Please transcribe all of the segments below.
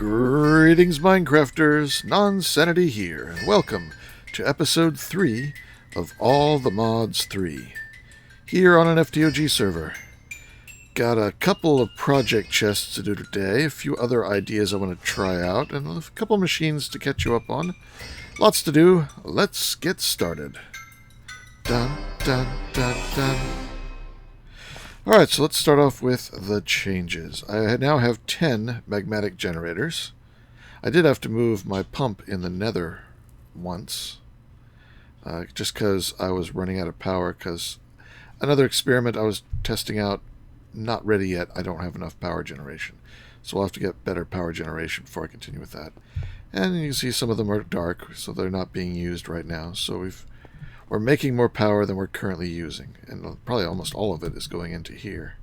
Greetings, Minecrafters! Nonsanity here, and welcome to episode 3 of All the Mods 3, here on an FTOG server. Got a couple of project chests to do today, a few other ideas I want to try out, and a couple machines to catch you up on. Lots to do. Let's get started. Dun, dun, dun, dun. Alright, so let's start off with the changes. I now have 10 magmatic generators. I did have to move my pump in the nether once, just because I was running out of power, because another experiment I was testing out, not ready yet. I don't have enough power generation. So we'll have to get better power generation before I continue with that. And you can see some of them are dark, so they're not being used right now. So we're making more power than we're currently using, and probably almost all of it is going into here.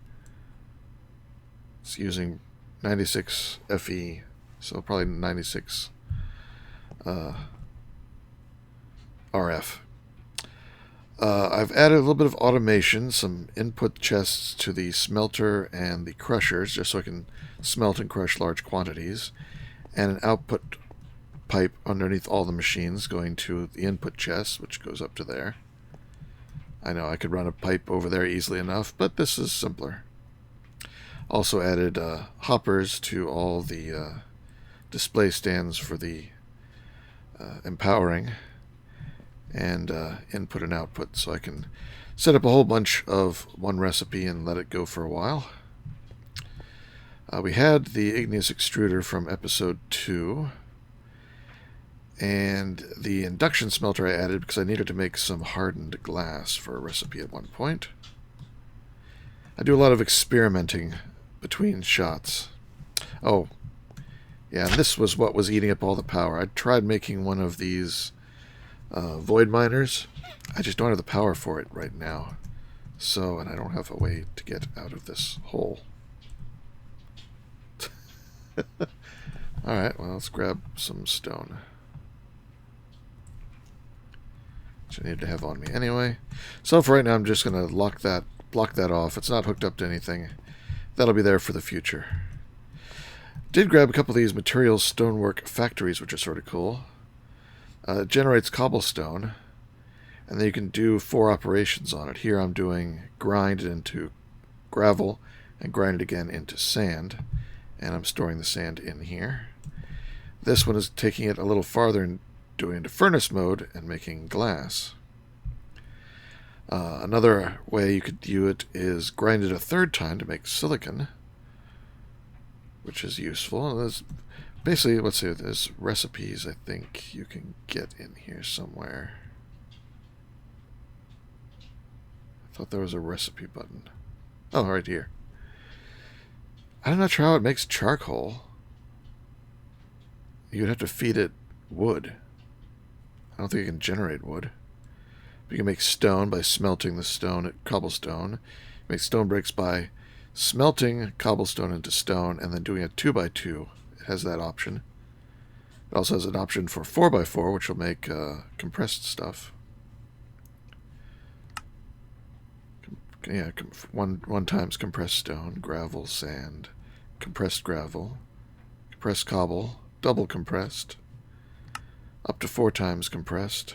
It's using 96 FE, so probably 96 RF. I've added a little bit of automation, some input chests to the smelter and the crushers, just so I can smelt and crush large quantities, and an output pipe underneath all the machines going to the input chest, which goes up to there. I know I could run a pipe over there easily enough, but this is simpler. Also added hoppers to all the display stands for the empowering and input and output, so I can set up a whole bunch of one recipe and let it go for a while. We had the igneous extruder from episode 2. And the induction smelter I added because I needed to make some hardened glass for a recipe at one point. I do a lot of experimenting between shots. Oh, yeah, and this was what was eating up all the power. I tried making one of these void miners. I just don't have the power for it right now. So, and I don't have a way to get out of this hole. Alright, well, let's grab some stone. Which I need to have on me anyway. So for right now, I'm just going to block that off. It's not hooked up to anything. That'll be there for the future. Did grab a couple of these materials stonework factories, which are sort of cool. It generates cobblestone, and then you can do 4 operations on it. Here I'm doing grind it into gravel and grind it again into sand, and I'm storing the sand in here. This one is taking it a little farther and doing into furnace mode and making glass. Another way you could do it is grind it a third time to make silicon, which is useful. There's basically, let's see, there's recipes I think you can get in here somewhere. I thought there was a recipe button. Oh, right here. I'm not sure how it makes charcoal. You'd have to feed it wood. I don't think you can generate wood. But you can make stone by smelting the stone at cobblestone. You make stone bricks by smelting cobblestone into stone and then doing a 2x2. It has that option. It also has an option for 4x4, which will make compressed stuff. Yeah, one times compressed stone, gravel, sand, compressed gravel, compressed cobble, double compressed. Up to 4 times compressed.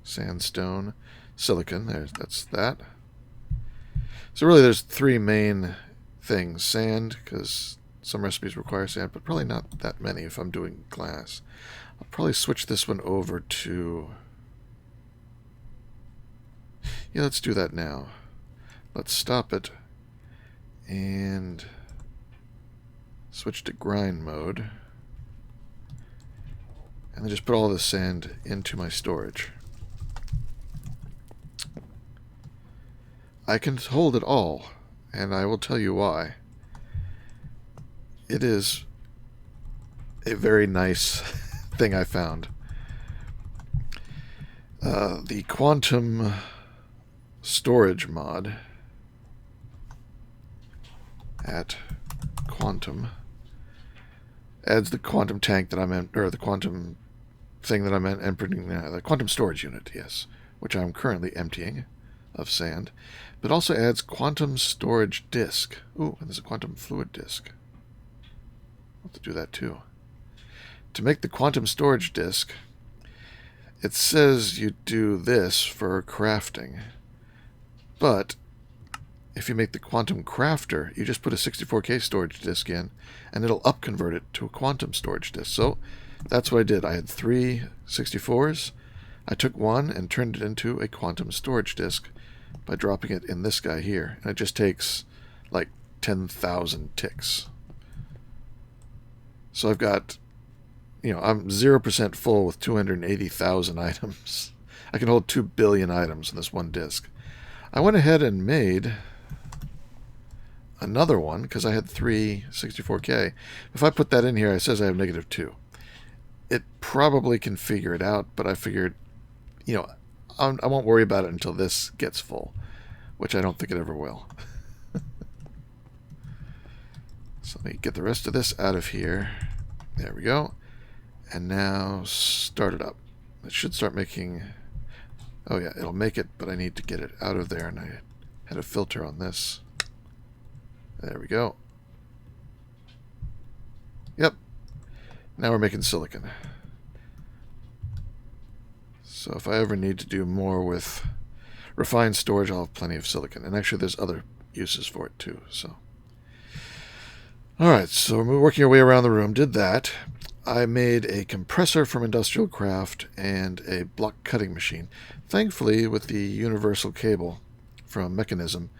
Sandstone. Silicon. That's that. So really there's 3 main things. Sand, because some recipes require sand, but probably not that many if I'm doing glass. I'll probably switch this one over to... Yeah, let's do that now. Let's stop it. And switch to grind mode. And then just put all the sand into my storage. I can hold it all, and I will tell you why. It is a very nice thing I found. The quantum storage mod at quantum adds the quantum tank that I'm in, or the quantum thing that I'm emptying, the quantum storage unit, yes, which I'm currently emptying of sand, but also adds quantum storage disk. Ooh, and there's a quantum fluid disk. have to do that too. To make the quantum storage disk, it says you do this for crafting. But if you make the quantum crafter, you just put a 64K storage disk in, and it'll upconvert it to a quantum storage disk. So that's what I did. I had 3 64s. I took one and turned it into a quantum storage disk by dropping it in this guy here. And it just takes like 10,000 ticks. So I've got, I'm 0% full with 280,000 items. I can hold 2 billion items in this one disk. I went ahead and made another one because I had 3 64K. If I put that in here, it says I have -2. It probably can figure it out, but I figured, I won't worry about it until this gets full, which I don't think it ever will. So let me get the rest of this out of here. There we go. And now start it up. It should start making... Oh yeah, it'll make it, but I need to get it out of there, and I had a filter on this. There we go. Yep. Now we're making silicon. So if I ever need to do more with refined storage, I'll have plenty of silicon. And actually there's other uses for it too. So, alright, so we're working our way around the room. Did that. I made a compressor from Industrial Craft and a block cutting machine. Thankfully, with the universal cable from Mechanism,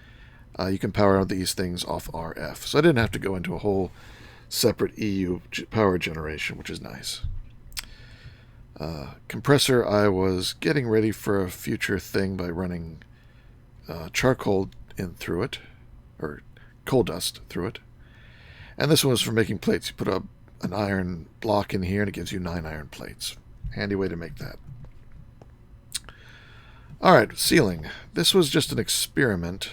you can power these things off RF. So I didn't have to go into a whole separate EU power generation, which is nice. Compressor, I was getting ready for a future thing by running charcoal in through it, or coal dust through it. And this one was for making plates. You put an iron block in here and it gives you 9 iron plates. Handy way to make that. Alright, sealing. This was just an experiment.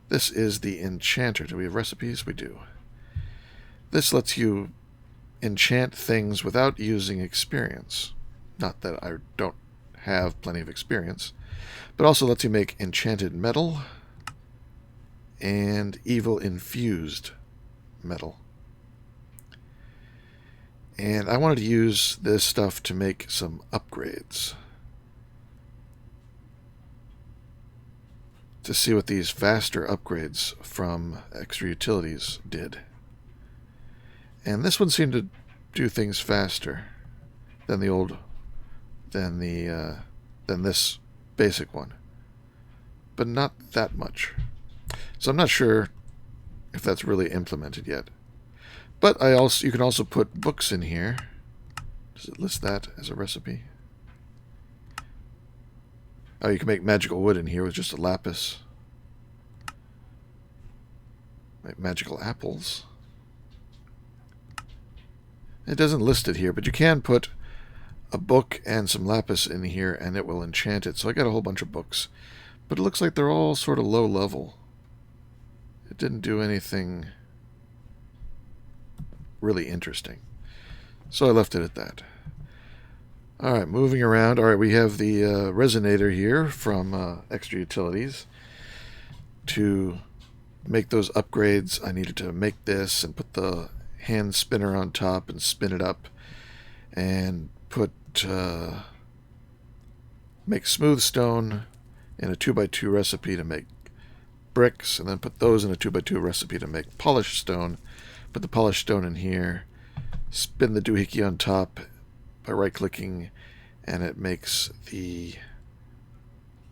This is the enchanter. Do we have recipes? We do. This lets you enchant things without using experience. Not that I don't have plenty of experience. But also lets you make enchanted metal and evil infused metal. And I wanted to use this stuff to make some upgrades. To see what these faster upgrades from extra utilities did. And this one seemed to do things faster than than this basic one. But not that much. So I'm not sure if that's really implemented yet. But you can also put books in here. Does it list that as a recipe? Oh, you can make magical wood in here with just a lapis. Make magical apples. It doesn't list it here, but you can put a book and some lapis in here and it will enchant it. So I got a whole bunch of books. But it looks like they're all sort of low level. It didn't do anything really interesting. So I left it at that. Alright, moving around. Alright, we have the resonator here from Extra Utilities. To make those upgrades, I needed to make this and put the hand spinner on top and spin it up. And make smooth stone in a 2x2 recipe to make bricks. And then put those in a 2x2 recipe to make polished stone. Put the polished stone in here. Spin the doohickey on top by right-clicking, and it makes the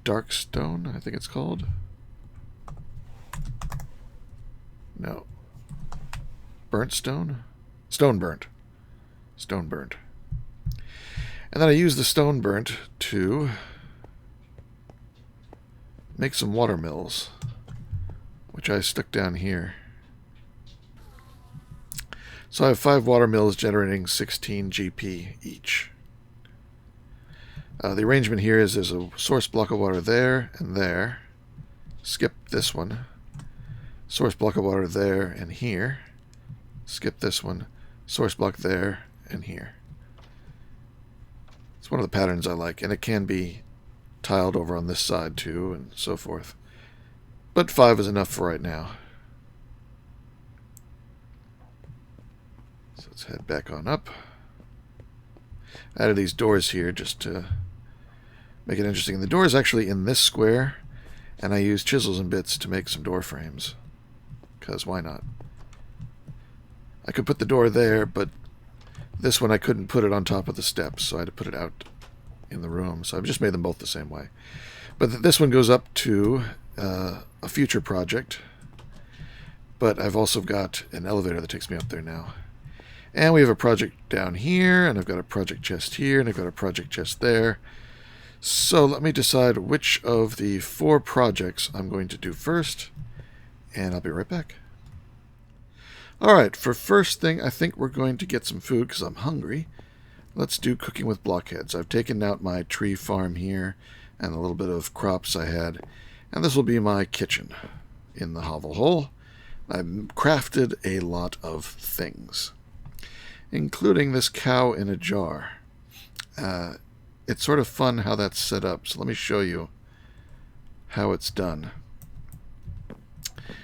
dark stone, I think it's called. No. Burnt stone? Stone burnt. Stone burnt. And then I use the stone burnt to make some watermills, which I stuck down here. So I have 5 watermills generating 16 GP each. The arrangement here is there's a source block of water there and there. Skip this one. Source block of water there and here. Skip this one. Source block there and here. It's one of the patterns I like, and it can be tiled over on this side too, and so forth. But 5 is enough for right now. Let's head back on up. I added these doors here just to make it interesting. The door is actually in this square, and I used chisels and bits to make some door frames. Because why not? I could put the door there, but this one I couldn't put it on top of the steps, so I had to put it out in the room. So I've just made them both the same way. But this one goes up to a future project. But I've also got an elevator that takes me up there now. And we have a project down here, and I've got a project chest here, and I've got a project chest there. So let me decide which of the 4 projects I'm going to do first, and I'll be right back. Alright, for first thing, I think we're going to get some food because I'm hungry. Let's do cooking with blockheads. I've taken out my tree farm here and a little bit of crops I had, and this will be my kitchen in the hovel hole. I've crafted a lot of things, including this cow in a jar. It's sort of fun how that's set up, so let me show you how it's done.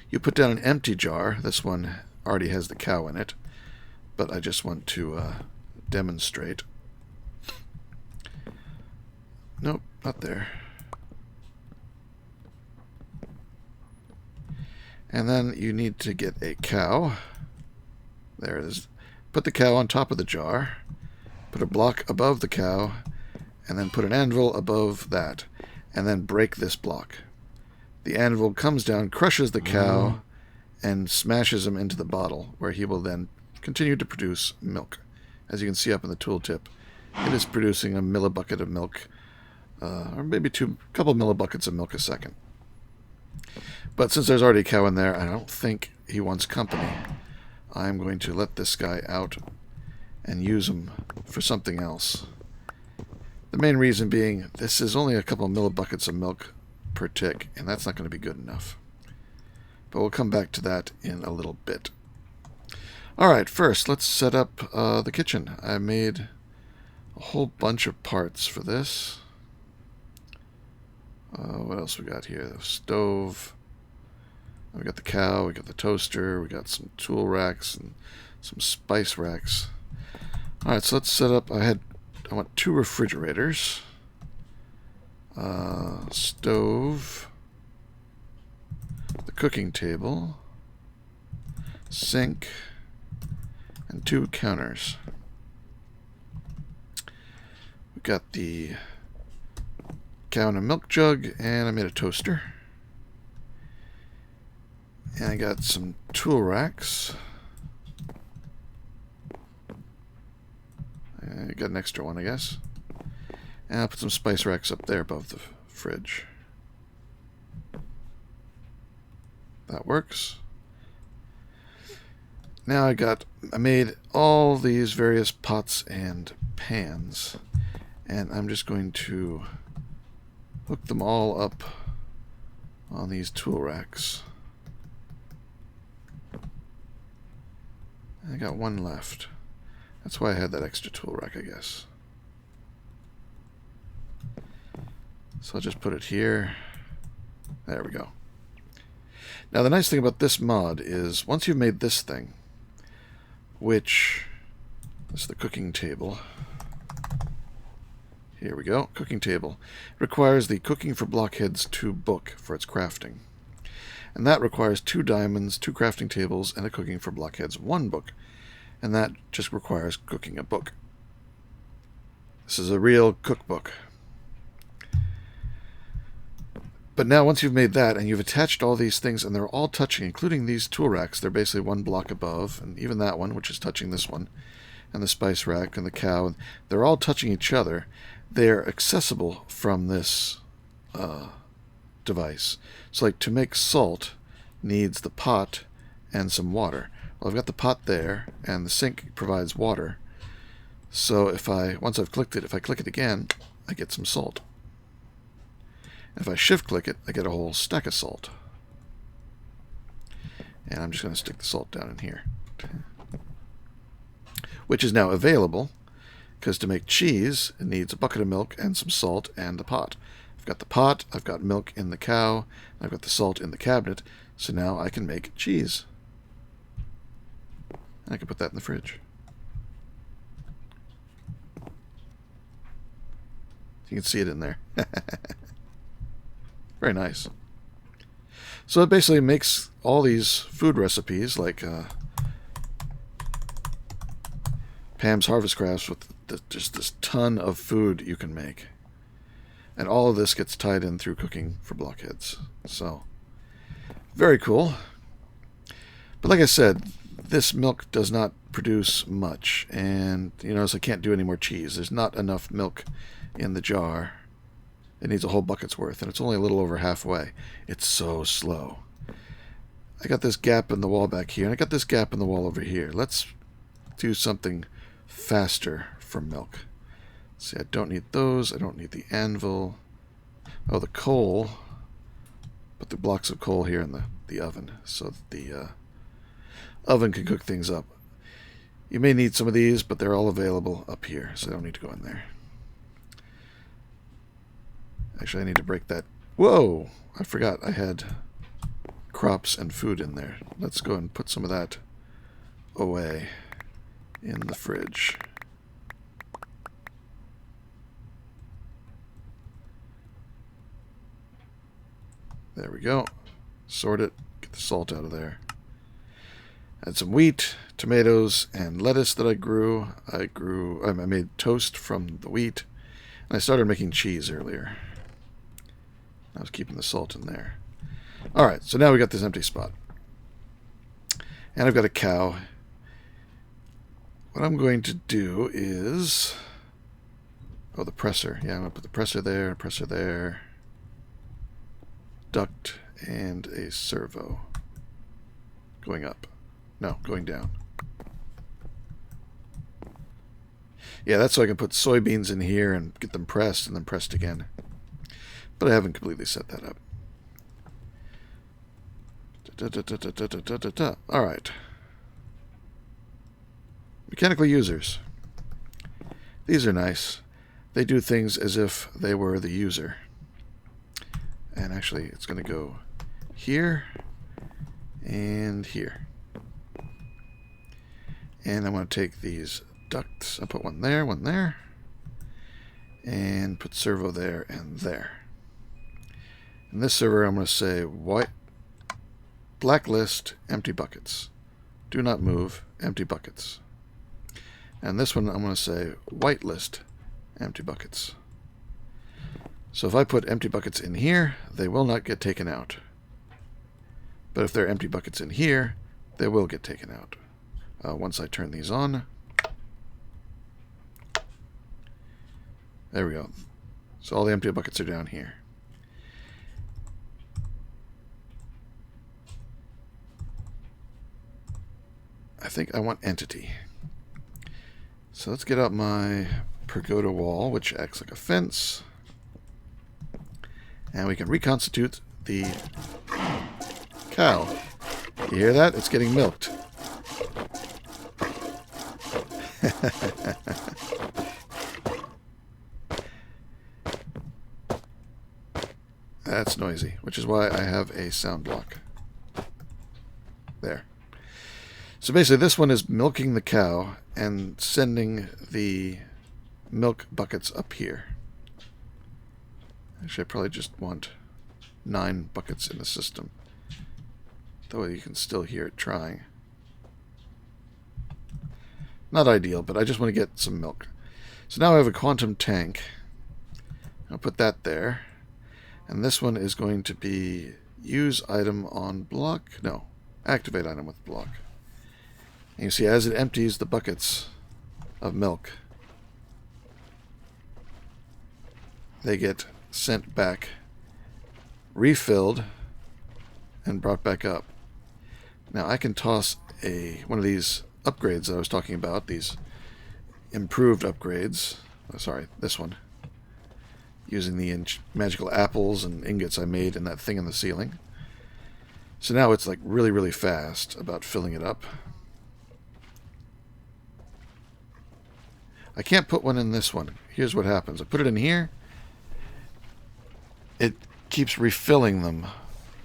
You put down an empty jar. This one already has the cow in it, but I just want to demonstrate. Nope, not there. And then you need to get a cow. There it is. Put the cow on top of the jar. Put a block above the cow. And then put an anvil above that. And then break this block. The anvil comes down, crushes the cow, and smashes him into the bottle, where he will then continue to produce milk. As you can see up in the tooltip, it is producing a millibucket of milk, or maybe a couple millibuckets of milk a second. But since there's already a cow in there, I don't think he wants company. I'm going to let this guy out and use him for something else. The main reason being, this is only a couple millibuckets of milk per tick, and that's not going to be good enough. But we'll come back to that in a little bit. Alright, first, let's set up the kitchen. I made a whole bunch of parts for this. What else we got here? The stove. We got the cow, we got the toaster, we got some tool racks and some spice racks. Alright, so let's set up. I want 2 refrigerators. Stove. The cooking table. Sink. And 2 counters. We got the cow and a milk jug, and I made a toaster. And I got some tool racks. I got an extra one, I guess. And I'll put some spice racks up there above the fridge. That works. Now I made all these various pots and pans. And I'm just going to hook them all up on these tool racks. I got one left. That's why I had that extra tool rack, I guess. So I'll just put it here. There we go. Now the nice thing about this mod is once you've made this thing, which is the cooking table. Here we go, cooking table. It requires the Cooking for Blockheads 2 book for its crafting. And that requires 2 diamonds, 2 crafting tables, and a Cooking for Blockheads 1 book. And that just requires cooking a book. This is a real cookbook. But now once you've made that and you've attached all these things and they're all touching, including these tool racks, they're basically 1 block above, and even that one, which is touching this one, and the spice rack and the cow, and they're all touching each other. They're accessible from this device. So like to make salt needs the pot and some water. Well, I've got the pot there, and the sink provides water. So once I've clicked it, if I click it again, I get some salt. If I shift click it, I get a whole stack of salt. And I'm just going to stick the salt down in here. Which is now available, because to make cheese, it needs a bucket of milk and some salt and the pot. I've got the pot, I've got milk in the cow, I've got the salt in the cabinet, so now I can make cheese. I can put that in the fridge. You can see it in there. Very nice. So it basically makes all these food recipes, like Pam's Harvest Crafts, with just this ton of food you can make. And all of this gets tied in through cooking for Blockheads. So, very cool. But like I said, this milk does not produce much. And you notice I can't do any more cheese. There's not enough milk in the jar. It needs a whole bucket's worth, and it's only a little over halfway. It's so slow. I got this gap in the wall back here, and I got this gap in the wall over here. Let's do something faster for milk. See, I don't need those. I don't need the anvil. Oh, the coal. Put the blocks of coal here in the oven so that the oven can cook things up. You may need some of these, but they're all available up here, so I don't need to go in there. Actually, I need to break that. Whoa! I forgot I had crops and food in there. Let's go and put some of that away in the fridge. There we go. Sort it. Get the salt out of there. Add some wheat, tomatoes, and lettuce that I grew. I made toast from the wheat. And I started making cheese earlier. I was keeping the salt in there. Alright, so now we got this empty spot. And I've got a cow. What I'm going to do is... Oh, the presser. Yeah, I'm going to put the presser there, duct, and a servo. Going up. No, going down. Yeah, that's so I can put soybeans in here and get them pressed and then pressed again. But I haven't completely set that up. Alright. Mechanical users. These are nice. They do things as if they were the user. And actually, it's going to go here and here. And I'm going to take these ducts. I'll put one there, and put servo there and there. In this server, I'm going to say white blacklist empty buckets. Do not move empty buckets. And this one, I'm going to say whitelist empty buckets. So if I put empty buckets in here, they will not get taken out. But if there are empty buckets in here, they will get taken out. Once I turn these on. There we go. So all the empty buckets are down here. I think I want entity. So let's get out my pergola wall, which acts like a fence. And we can reconstitute the cow. You hear that? It's getting milked. That's noisy, which is why I have a sound block. There. So basically this one is milking the cow and sending the milk buckets up here. Actually, I probably just want 9 buckets in the system. Though you can still hear it trying. Not ideal, but I just want to get some milk. So now I have a quantum tank. I'll put that there. And this one is going to be use item on block. No, activate item with block. And you see as it empties the buckets of milk, they get sent back, refilled, and brought back up. Now I can toss one of these upgrades that I was talking about, these improved upgrades. Oh, sorry, this one. Using the magical apples and ingots I made in that thing in the ceiling. So now it's like really, really fast about filling it up. I can't put one in this one. Here's what happens. I put it in here. It keeps refilling them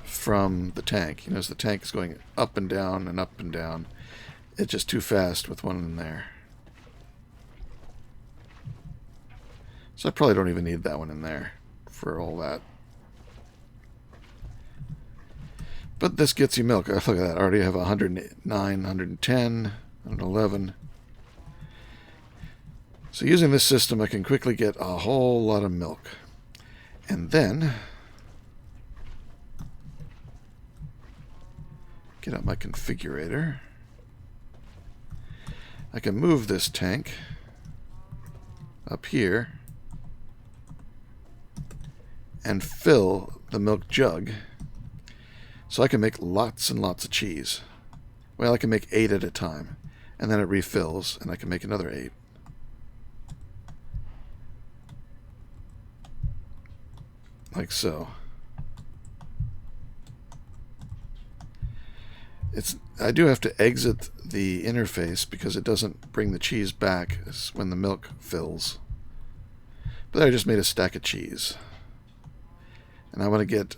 from the tank. You notice the tank is going up and down and up and down. It's just too fast with one in there. So I probably don't even need that one in there for all that. But this gets you milk. Look at that. I already have 109, 110, 111. So using this system, I can quickly get a whole lot of milk. And then get out my configurator. I can move this tank up here and fill the milk jug so I can make lots and lots of cheese. Well, I can make 8 at a time, and then it refills, and I can make another 8. Like so. I do have to exit the interface because it doesn't bring the cheese back when the milk fills. But I just made a stack of cheese. And I want to get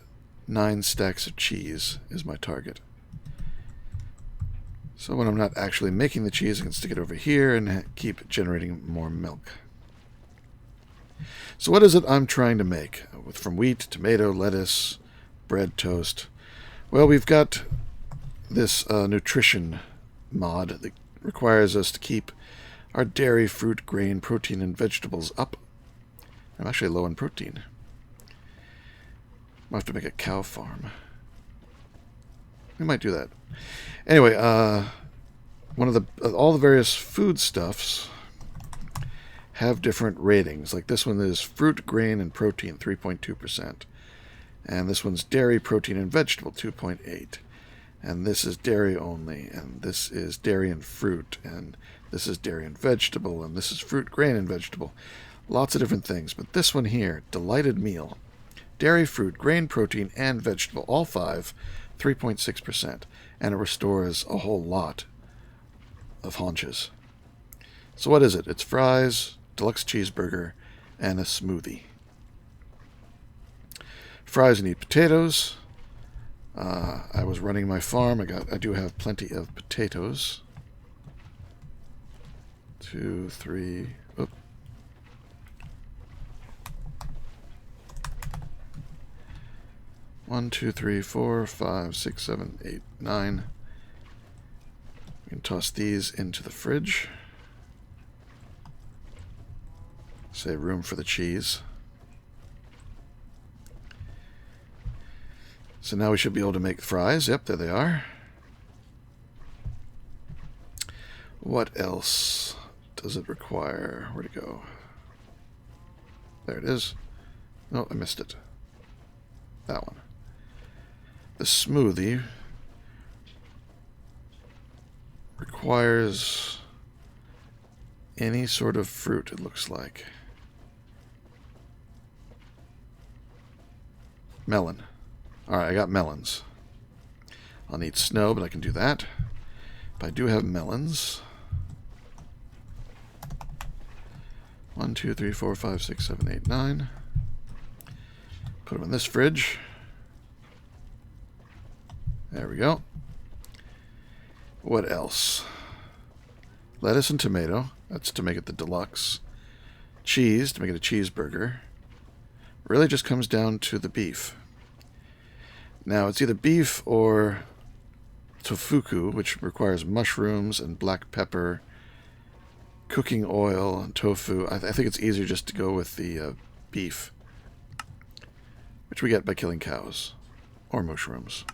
9 stacks of cheese is my target. So when I'm not actually making the cheese, I can stick it over here and keep generating more milk. So what is it I'm trying to make? From wheat, tomato, lettuce, bread, toast. Well, we've got this nutrition mod that requires us to keep our dairy, fruit, grain, protein, and vegetables up. I'm actually low in protein. I'll have to make a cow farm. We might do that. Anyway, all the various foodstuffs have different ratings. Like this one is fruit, grain, and protein, 3.2%. And this one's dairy, protein, and vegetable, 2.8%. And this is dairy only, and this is dairy and fruit, and this is dairy and vegetable, and this is fruit, grain, and vegetable. Lots of different things. But this one here, delighted meal, dairy, fruit, grain, protein, and vegetable, all 5, 3.6%. And it restores a whole lot of haunches. So what is it? It's fries, deluxe cheeseburger, and a smoothie. Fries, you need potatoes. I was running my farm. I do have plenty of potatoes. 2, 3. Oh. One, 2, 3, 4, 5, 6, 7, 8, 9. We can toss these into the fridge. Save room for the cheese. So now we should be able to make fries. Yep, there they are. What else does it require? Where'd it go? There it is. No, I missed it. That one. The smoothie requires any sort of fruit, it looks like. Melon. Alright, I got melons. I'll need snow, but I can do that. But I do have melons. 1, 2, 3, 4, 5, 6, 7, 8, 9. Put them in this fridge. There we go. What else? Lettuce and tomato. That's to make it the deluxe. Cheese, to make it a cheeseburger. Really just comes down to the beef. Now, it's either beef or tofuku, which requires mushrooms and black pepper, cooking oil, and tofu. I think it's easier just to go with the beef, which we get by killing cows or mushrooms.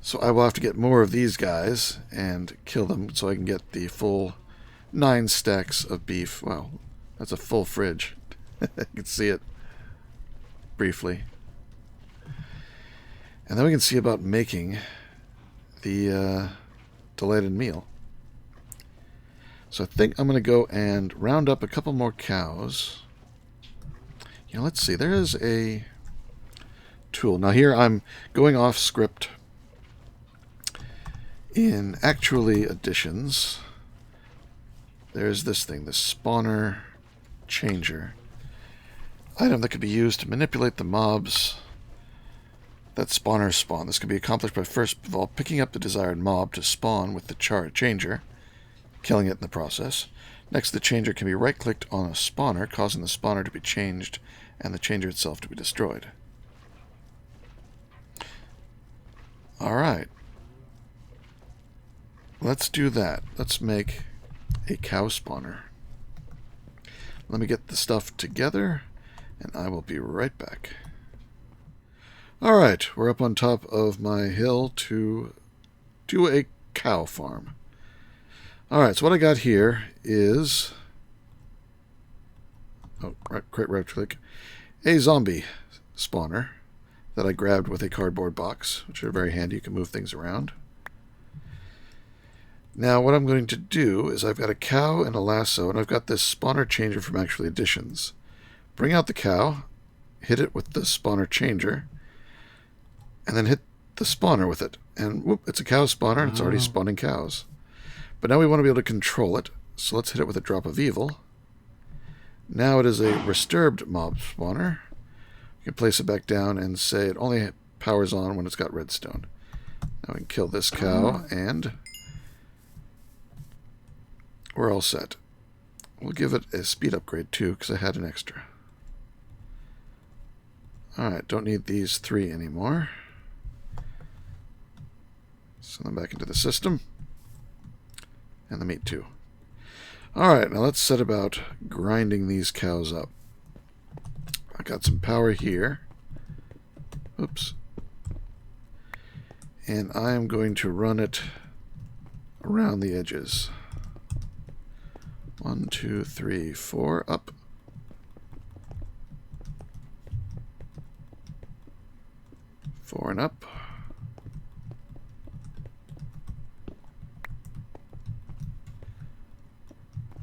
So I will have to get more of these guys and kill them so I can get the full 9 stacks of beef. Wow, that's a full fridge. You can see it briefly. And then we can see about making the delighted meal. So I think I'm going to go and round up a couple more cows. You know, let's see. There is a tool. Now here I'm going off script. In Actually Additions, there's this thing, the spawner changer. Item that could be used to manipulate the mobs that spawners spawn. This can be accomplished by first of all picking up the desired mob to spawn with the changer, killing it in the process. Next, the changer can be right-clicked on a spawner, causing the spawner to be changed and the changer itself to be destroyed. Alright. Let's do that. Let's make a cow spawner. Let me get the stuff together, and I will be right back. Alright, we're up on top of my hill to do a cow farm. Alright, so what I got here is... right click. A zombie spawner that I grabbed with a cardboard box, which are very handy. You can move things around. Now, what I'm going to do is I've got a cow and a lasso, and I've got this spawner changer from Actually Additions. Bring out the cow, hit it with the spawner changer, and then hit the spawner with it. And whoop, it's a cow spawner, and it's already spawning cows. But now we want to be able to control it, so let's hit it with a drop of evil. Now it is a disturbed mob spawner. You can place it back down and say it only powers on when it's got redstone. Now we can kill this cow, and we're all set. We'll give it a speed upgrade too, because I had an extra. Alright, don't need these 3 anymore. Send them back into the system. And the meat too. Alright, now let's set about grinding these cows up. I got some power here. Oops. And I am going to run it around the edges. 1, 2, 3, 4, up. Four and up.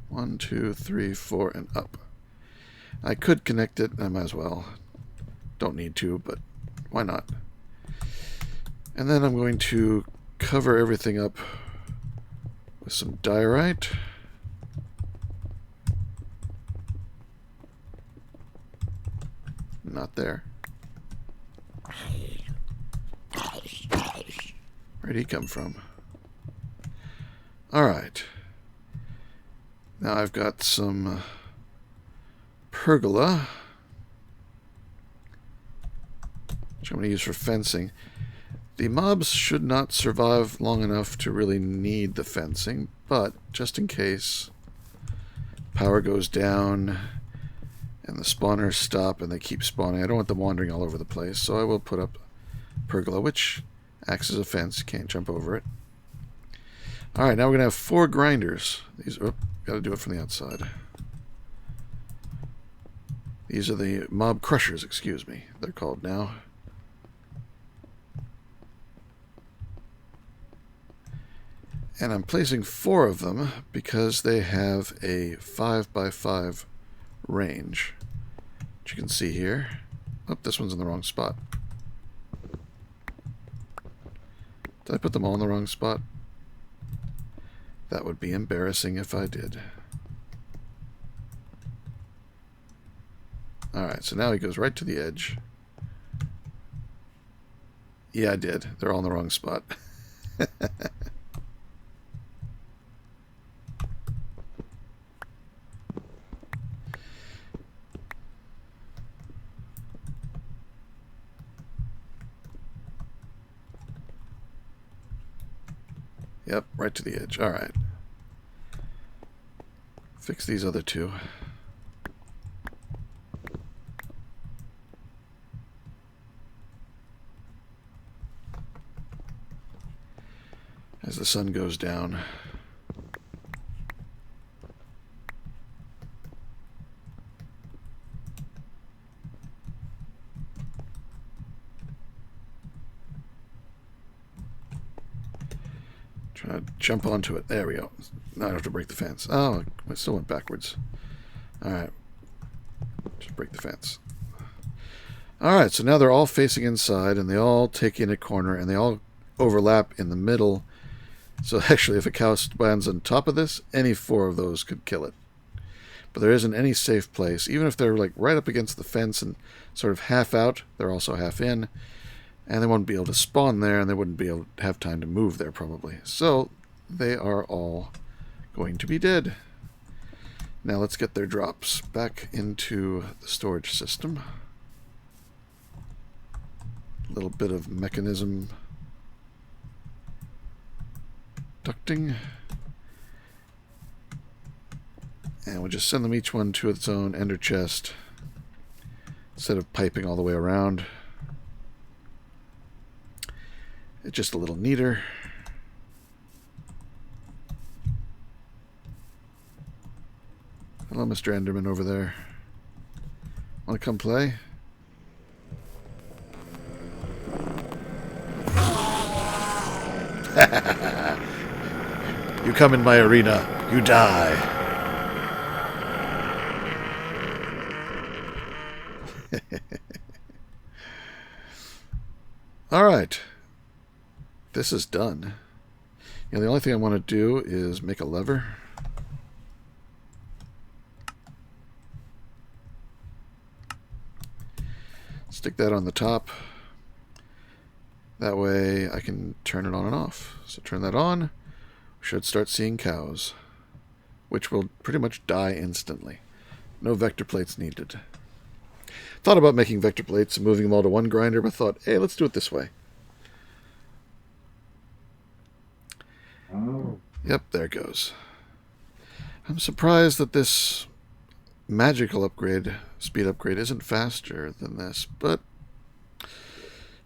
One, 2, 3, 4, and up. I could connect it, I might as well. Don't need to, but why not? And then I'm going to cover everything up with some diorite. Not there. Where'd he come from? Alright. Now I've got some pergola, which I'm going to use for fencing. The mobs should not survive long enough to really need the fencing, but just in case power goes down and the spawners stop and they keep spawning, I don't want them wandering all over the place, so I will put up pergola, which acts as a fence. You can't jump over it. Alright, now we're going to have 4 grinders. These are... got to do it from the outside. These are the mob crushers, excuse me. They're called now. And I'm placing 4 of them because they have a 5x5 range, which you can see here. Oh, this one's in the wrong spot. Did I put them all in the wrong spot? That would be embarrassing if I did. Alright, so now he goes right to the edge. Yeah, I did. They're all in the wrong spot. Yep, right to the edge. Alright. Fix these other 2. As the sun goes down. Try to jump onto it. There we go. Now I have to break the fence. Oh, I still went backwards. Alright. Just break the fence. Alright, so now they're all facing inside, and they all take in a corner, and they all overlap in the middle. So actually, if a cow lands on top of this, any 4 of those could kill it. But there isn't any safe place. Even if they're like right up against the fence and sort of half out, they're also half in. And they won't be able to spawn there, and they wouldn't be able to have time to move there, probably. So, they are all going to be dead. Now let's get their drops back into the storage system. A little bit of mechanism ducting. And we'll just send them each one to its own ender chest instead of piping all the way around. It's just a little neater. Hello, Mr. Enderman over there. Want to come play? You come in my arena, you die. Alright. This is done. You know, the only thing I want to do is make a lever. Stick that on the top. That way I can turn it on and off. So turn that on. We should start seeing cows, which will pretty much die instantly. No vector plates needed. Thought about making vector plates and moving them all to one grinder, but thought, hey, let's do it this way. Oh. Yep, there it goes. I'm surprised that this magical upgrade, speed upgrade, isn't faster than this, but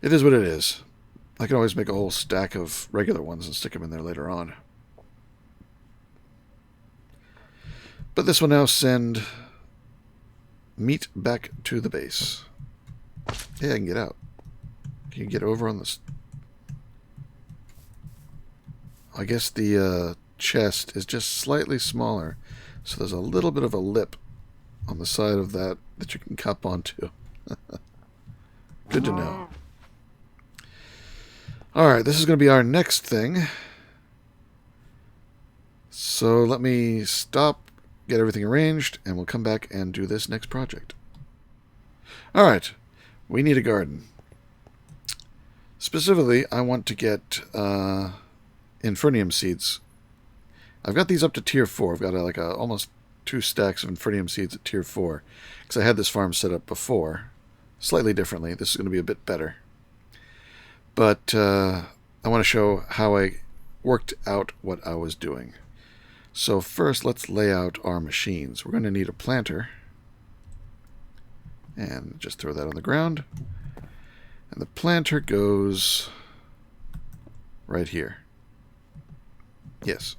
it is what it is. I can always make a whole stack of regular ones and stick them in there later on. But this will now send meat back to the base. Hey, I can get out. Can you get over on this? I guess the chest is just slightly smaller, so there's a little bit of a lip on the side of that you can cup onto. Good to know. Alright, this is going to be our next thing. So let me stop, get everything arranged, and we'll come back and do this next project. Alright, we need a garden. Specifically, I want to get Infernium seeds. I've got these up to tier 4. I've got like almost 2 stacks of Infernium seeds at tier 4. Because I had this farm set up before. Slightly differently. This is going to be a bit better. But I want to show how I worked out what I was doing. So first, let's lay out our machines. We're going to need a planter. And just throw that on the ground. And the planter goes right here. Yes.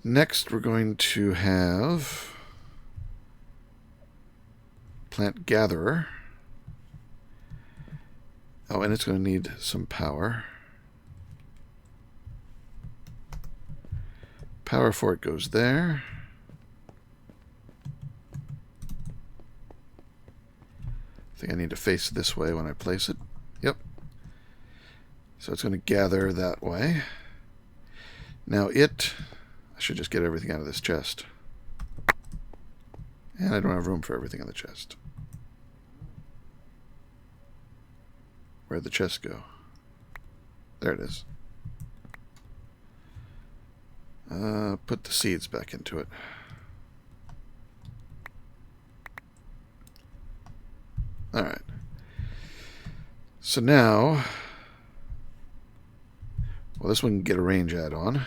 Next, we're going to have plant gatherer. Oh, and it's going to need some power. Power for it goes there. I think I need to face this way when I place it. Yep. So it's going to gather that way. Now I should just get everything out of this chest. And I don't have room for everything in the chest. Where'd the chest go? There it is. Put the seeds back into it. Alright. So now, well, this one can get a range add-on.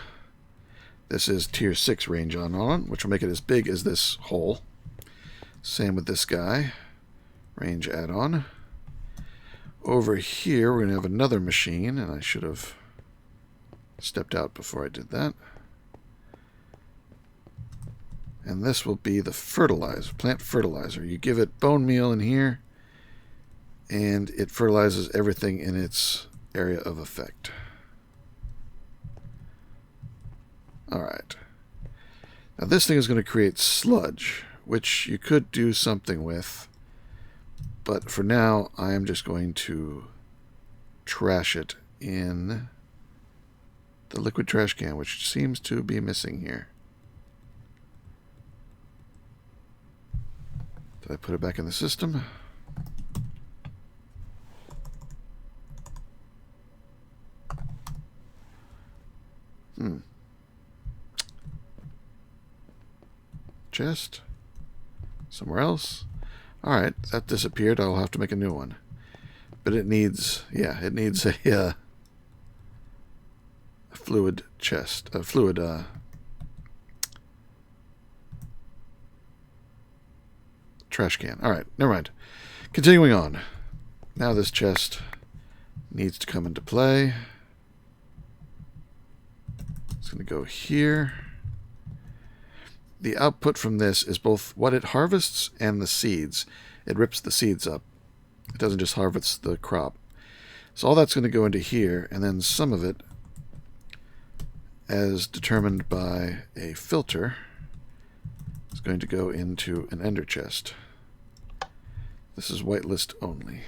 This is tier 6 range add-on, which will make it as big as this hole. Same with this guy. Range add-on. Over here, we're going to have another machine, and I should have stepped out before I did that. And this will be the fertilizer, plant fertilizer. You give it bone meal in here, and it fertilizes everything in its area of effect. Alright. Now this thing is going to create sludge, which you could do something with. But for now, I am just going to trash it in the liquid trash can, which seems to be missing here. Did I put it back in the system? chest. Somewhere else. Alright, that disappeared. I'll have to make a new one. But it needs, yeah, it needs a fluid chest. A fluid, trash can. Alright, never mind. Continuing on. Now this chest needs to come into play. It's going to go here. The output from this is both what it harvests and the seeds. It rips the seeds up. It doesn't just harvest the crop. So all that's going to go into here, and then some of it, as determined by a filter, is going to go into an ender chest. This is whitelist only.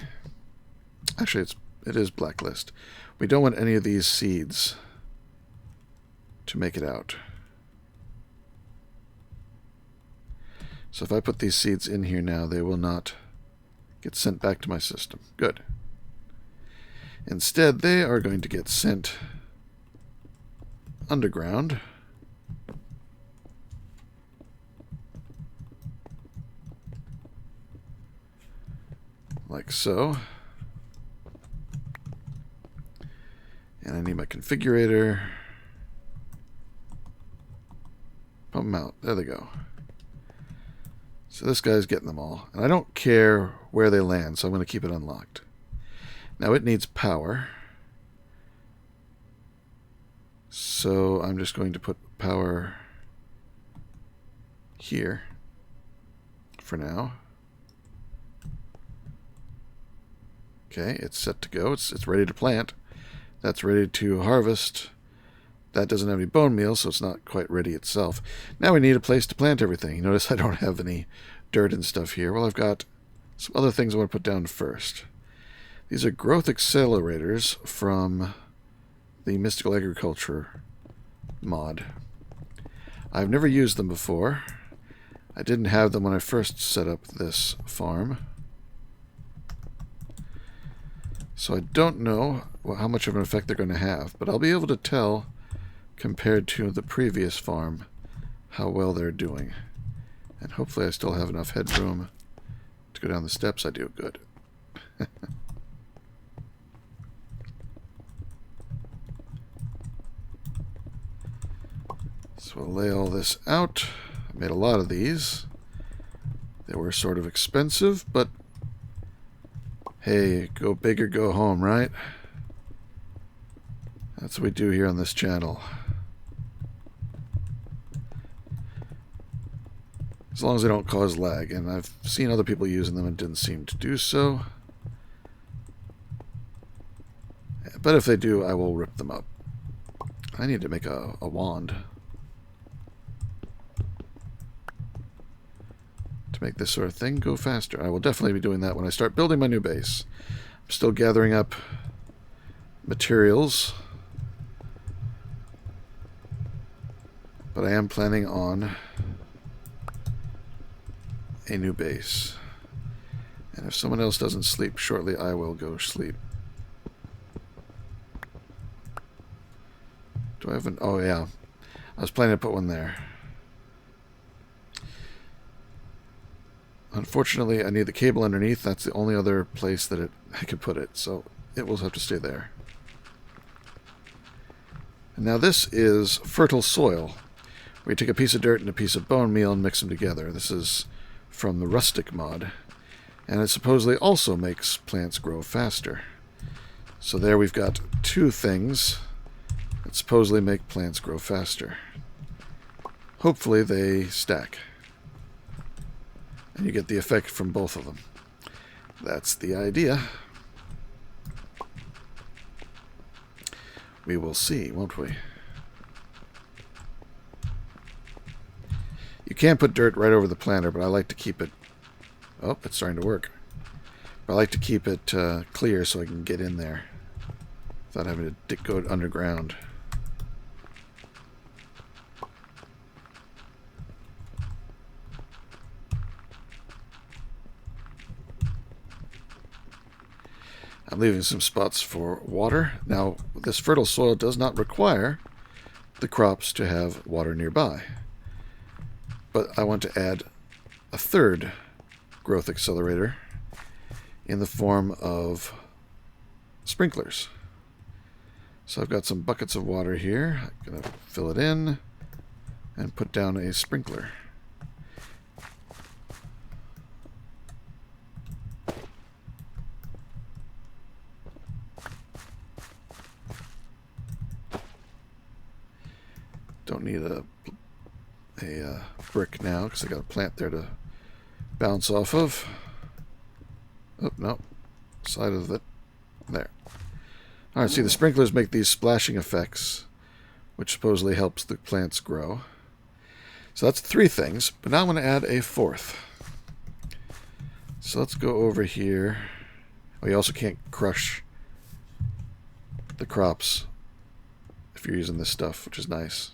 Actually, it is blacklist. We don't want any of these seeds to make it out. So if I put these seeds in here now, they will not get sent back to my system. Good. Instead, they are going to get sent underground. Like so. And I need my configurator. Pump them out. There they go. So this guy's getting them all. And I don't care where they land, so I'm going to keep it unlocked. Now it needs power. So I'm just going to put power here for now. Okay, it's set to go. It's ready to plant. That's ready to harvest. That doesn't have any bone meal, so it's not quite ready itself. Now we need a place to plant everything. You notice I don't have any dirt and stuff here. Well, I've got some other things I want to put down first. These are growth accelerators from the Mystical Agriculture mod. I've never used them before. I didn't have them when I first set up this farm. So I don't know how much of an effect they're going to have, but I'll be able to tell, compared to the previous farm, how well they're doing. And hopefully I still have enough headroom to go down the steps. I do. Good. So we'll lay all this out. I made a lot of these. They were sort of expensive, but hey, go big or go home, right? That's what we do here on this channel. As long as they don't cause lag, and I've seen other people using them and didn't seem to do so. But if they do, I will rip them up. I need to make a wand to make this sort of thing go faster. I will definitely be doing that when I start building my new base. I'm still gathering up materials, but I am planning on a new base. And if someone else doesn't sleep shortly, I will go sleep. Do I have an... Oh, yeah. I was planning to put one there. Unfortunately, I need the cable underneath. That's the only other place that I could put it, so it will have to stay there. And now this is fertile soil, where you take a piece of dirt and a piece of bone meal and mix them together. This is from the rustic mod, and it supposedly also makes plants grow faster. So there we've got two things that supposedly make plants grow faster. Hopefully they stack, and you get the effect from both of them. That's the idea. We will see, won't we? You can put dirt right over the planter, but I like to keep it... Oh, it's starting to work. But I like to keep it clear so I can get in there without having to go underground. I'm leaving some spots for water. Now, this fertile soil does not require the crops to have water nearby. But I want to add a third growth accelerator in the form of sprinklers. So I've got some buckets of water here. I'm going to fill it in and put down a sprinkler. Don't need a brick now because I got a plant there to bounce off of. Oh, no. Side of it. There. Alright, see, the sprinklers make these splashing effects, which supposedly helps the plants grow. So that's 3 things, but now I'm going to add a 4th. So let's go over here. Oh, you also can't crush the crops if you're using this stuff, which is nice.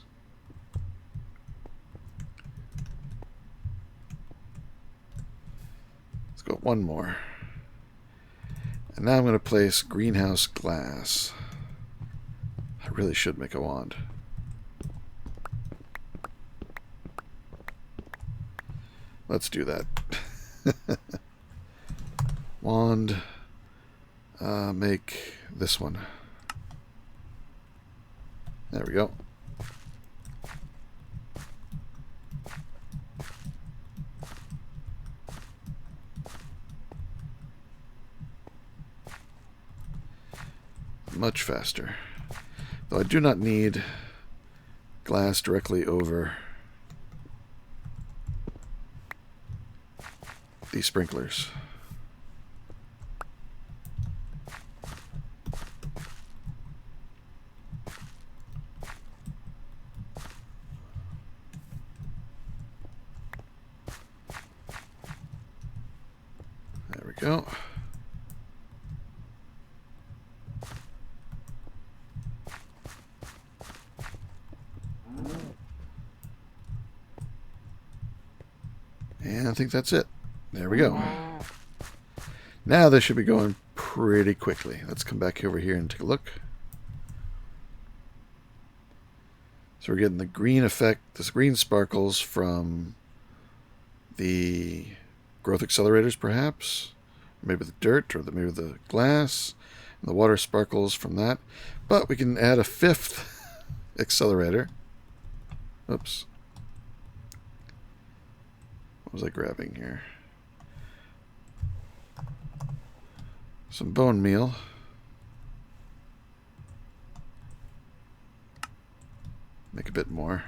Let's go 1 more. And now I'm going to place greenhouse glass. I really should make a wand. Let's do that. Wand. Make this one. There we go. Much faster. Though I do not need glass directly over these sprinklers. There we go. And I think that's it. There we go. Now this should be going pretty quickly. Let's come back over here and take a look. So we're getting the green effect, this green sparkles from the growth accelerators perhaps. Maybe the dirt or maybe the glass. And the water sparkles from that. But we can add a 5th accelerator. Oops. What was I grabbing here? Some bone meal. Make a bit more.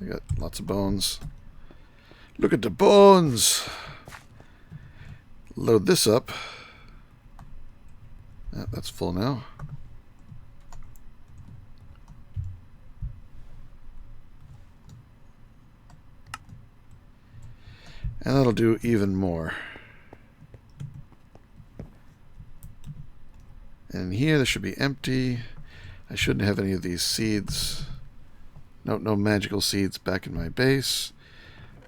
I got lots of bones. Look at the bones! Load this up. That's full now. And that'll do even more. And here, this should be empty. I shouldn't have any of these seeds. No magical seeds back in my base.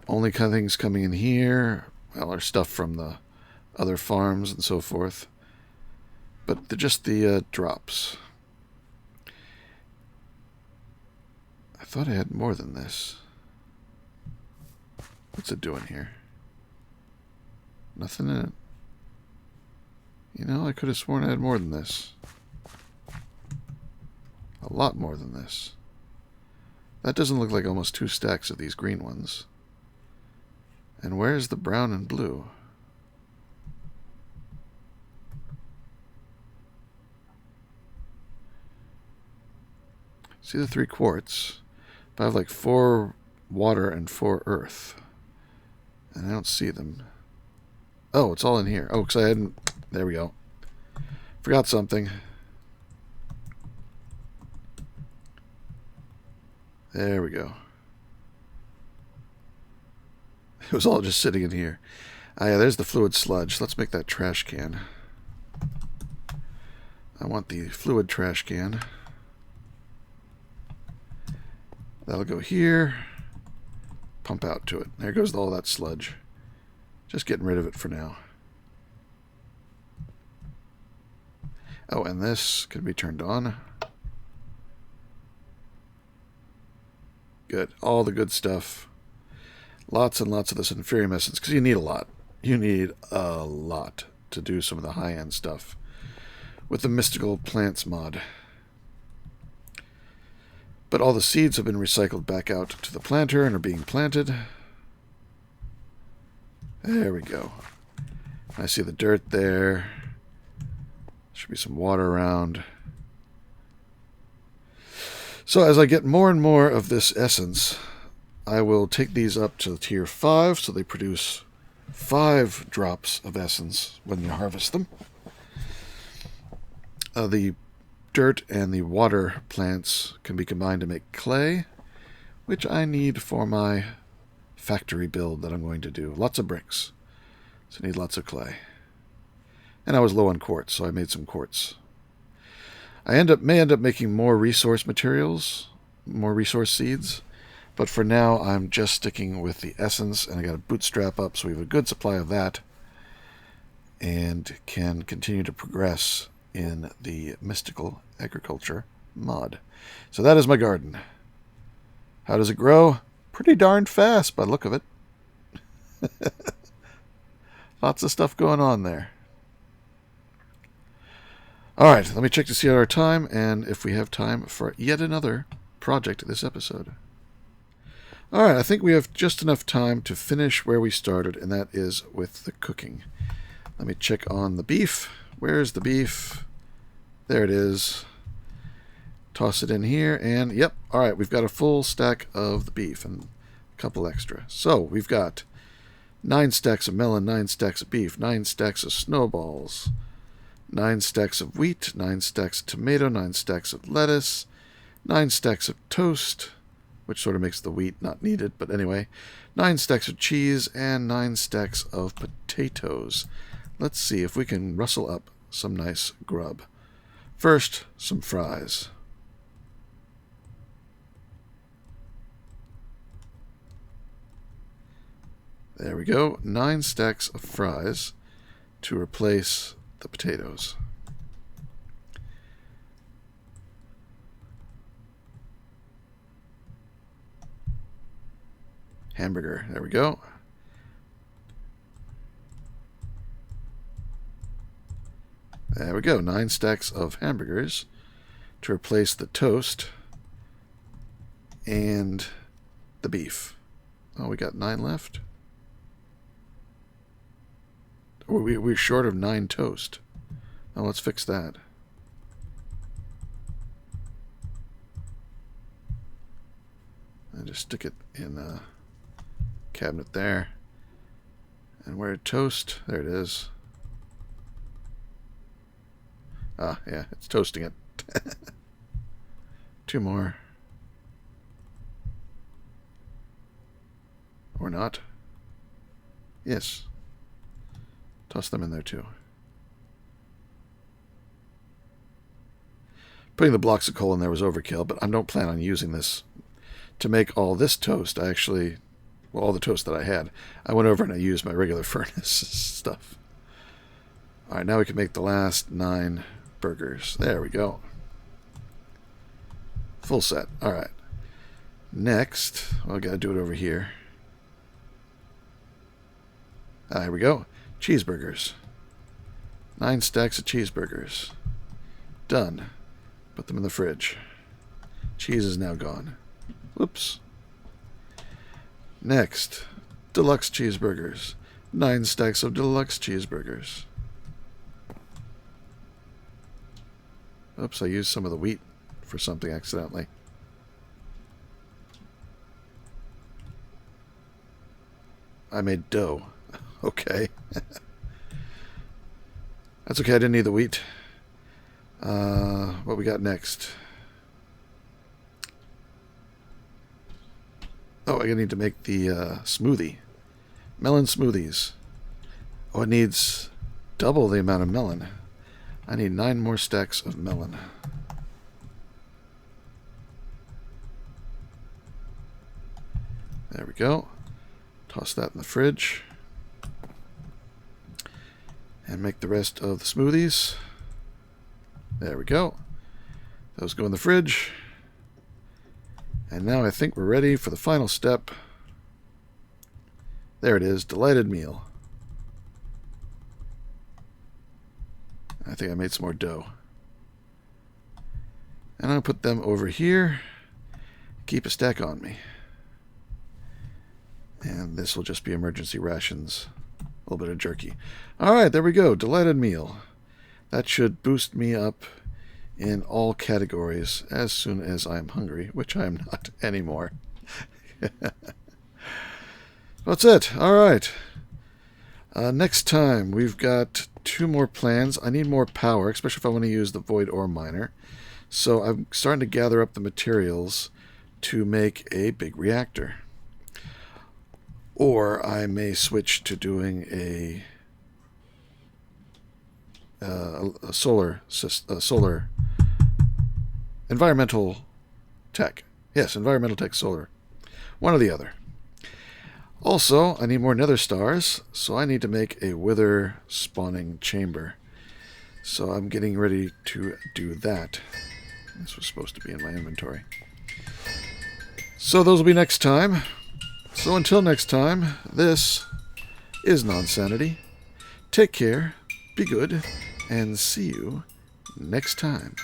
Only kind of things coming in here, well, are stuff from the other farms and so forth. But they're just the drops. I thought I had more than this. What's it doing here? Nothing in it. You know, I could have sworn I had more than this. A lot more than this. That doesn't look like almost 2 stacks of these green ones. And where's the brown and blue? See the 3 quartz? But I have like 4 water and 4 earth. And I don't see them. Oh, it's all in here. Oh, because I hadn't... There we go. Forgot something. There we go. It was all just sitting in here. Ah, yeah, there's the fluid sludge. Let's make that trash can. I want the fluid trash can. That'll go here. Pump out to it. There goes all that sludge. Just getting rid of it for now. Oh, and this can be turned on. Good. All the good stuff. Lots and lots of this Inferium Essence, because you need a lot. You need a lot to do some of the high-end stuff with the Mystical Plants mod. But all the seeds have been recycled back out to the planter and are being planted. There we go. I see the dirt there. Should be some water around. So as I get more and more of this essence, I will take these up to tier 5, so they produce 5 drops of essence when you harvest them. The dirt and the water plants can be combined to make clay, which I need for my factory build that I'm going to do. Lots of bricks, so I need lots of clay. And I was low on quartz, so I made some quartz. I may end up making more resource materials, more resource seeds, but for now I'm just sticking with the essence, and I got a bootstrap up, so we have a good supply of that, and can continue to progress in the Mystical Agriculture mod. So that is my garden. How does it grow? Pretty darn fast by the look of it. Lots of stuff going on there. Alright, let me check to see our time, and if we have time for yet another project this episode. Alright, I think we have just enough time to finish where we started, and that is with the cooking. Let me check on the beef. Where's the beef? There it is. Toss it in here, and yep, alright, we've got a full stack of the beef, and a couple extra. So, we've got 9 stacks of melon, 9 stacks of beef, 9 stacks of snowballs, 9 stacks of wheat, 9 stacks of tomato, 9 stacks of lettuce, 9 stacks of toast, which sort of makes the wheat not needed, but anyway, 9 stacks of cheese, and 9 stacks of potatoes. Let's see if we can rustle up some nice grub. First, some fries. There we go, 9 stacks of fries to replace the potatoes. Hamburger, there we go. There we go, 9 stacks of hamburgers to replace the toast and the beef. Oh, we got 9 left. Oh, we're short of 9 toast. Oh, let's fix that. And just stick it in the cabinet there. And where toast? There it is. Ah, yeah, it's toasting it. 2 more. Or not. Yes. Toss them in there too. Putting the blocks of coal in there was overkill, but I don't plan on using this to make all this toast. I actually, well, all the toast that I had, I went over and I used my regular furnace stuff. Alright, now we can make the last 9 burgers. There we go. Full set. Alright. Next, well, I gotta do it over here. Ah, here we go. Cheeseburgers. 9 stacks of cheeseburgers. Done. Put them in the fridge. Cheese is now gone. Whoops. Next, deluxe cheeseburgers. 9 stacks of deluxe cheeseburgers. Oops, I used some of the wheat for something accidentally. I made dough. Okay. That's okay, I didn't need the wheat. What we got next? Oh, I need to make the smoothie. Melon smoothies. Oh, it needs double the amount of melon. I need 9 more stacks of melon. There we go. Toss that in the fridge. And make the rest of the smoothies. There we go. Those go in the fridge. And now I think we're ready for the final step. There it is, delighted meal. I think I made some more dough. And I'll put them over here. Keep a stack on me. And this will just be emergency rations. A little bit of jerky. Alright, there we go. Delighted meal. That should boost me up in all categories as soon as I'm hungry, which I'm not anymore. That's it. Alright. Next time, we've got 2 more plans. I need more power, especially if I want to use the Void Ore Miner. So I'm starting to gather up the materials to make a big reactor. Or I may switch to doing a solar environmental tech. Yes, environmental tech solar. One or the other. Also, I need more nether stars, so I need to make a wither spawning chamber. So I'm getting ready to do that. This was supposed to be in my inventory. So those will be next time. So until next time, this is Nonsanity. Take care, be good, and see you next time.